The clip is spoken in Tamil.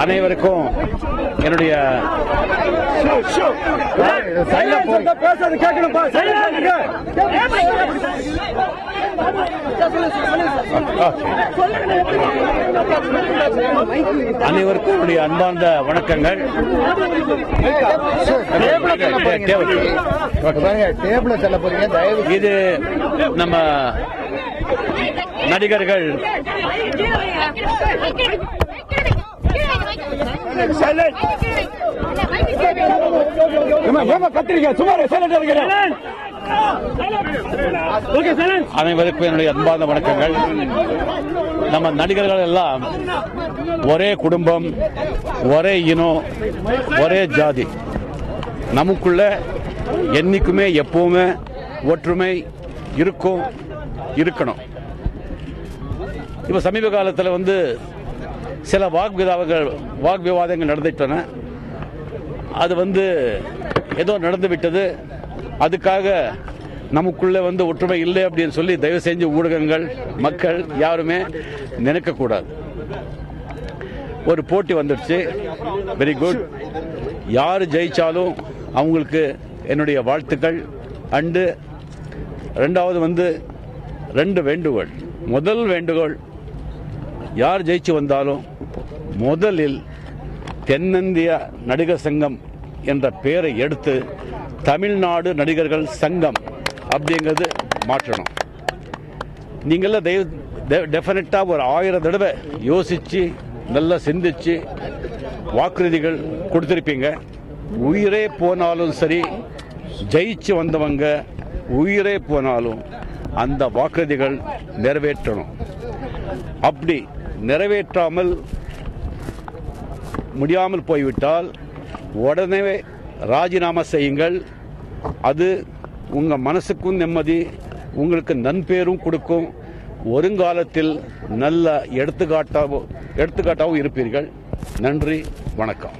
அனைவருக்கும் என்னுடைய அனைவருக்கும் என்னுடைய அன்பார்ந்த வணக்கங்கள். இது நம்ம நடிகர்கள் அனைவருக்கும் என்னுடைய அன்பார்ந்த வணக்கங்கள். நம்ம நடிகர்கள் எல்லாம் ஒரே குடும்பம், ஒரே இனம், ஒரே ஜாதி. நமக்குள்ள என்னைக்குமே எப்பவுமே ஒற்றுமை இருக்கணும். இப்ப சமீப காலத்தில் சில வாக்விவாதங்கள் நடந்துட்டன. அது ஏதோ நடந்து விட்டது. அதுக்காக நமக்குள்ள ஒற்றுமை இல்லை அப்படின்னு சொல்லி தயவு செஞ்சு ஊடகங்கள், மக்கள் யாருமே நினைக்க கூடாது. ஒரு போட்டி வந்துடுச்சு, வெரி குட். யாரு ஜெயிச்சாலும் அவங்களுக்கு என்னுடைய வாழ்த்துக்கள். அண்டு ரெண்டாவது ரெண்டு வேண்டுகோள். முதல் வேண்டுகோள், யார் ஜெயிச்சு வந்தாலும் முதலில் தென்னிந்திய நடிகர் சங்கம் என்ற பெயரை எடுத்து தமிழ்நாடு நடிகர்கள் சங்கம் அப்படிங்கிறது மாற்றணும். நீங்கள்லாம் டெஃபினட்டா ஒரு 1000 தடவை யோசிச்சு நல்லா சிந்திச்சு வாக்குறுதிகள் கொடுத்திருப்பீங்க. உயிரே போனாலும் சரி, ஜெயிச்சு வந்தவங்க உயிரே போனாலும் அந்த வாக்குறுதிகள் நிறைவேற்றணும். அப்படி நிறைவேற்றாமல் முடியாமல் போய்விட்டால் உடனே ராஜினாமா செய்யுங்கள். அது உங்க மனசுக்கும் நிம்மதி, உங்களுக்கு நன்பேரும் கொடுக்கும். வருங்காலத்தில் நல்ல எடுத்துக்காட்டாகவும் இருப்பீர்கள். நன்றி, வணக்கம்.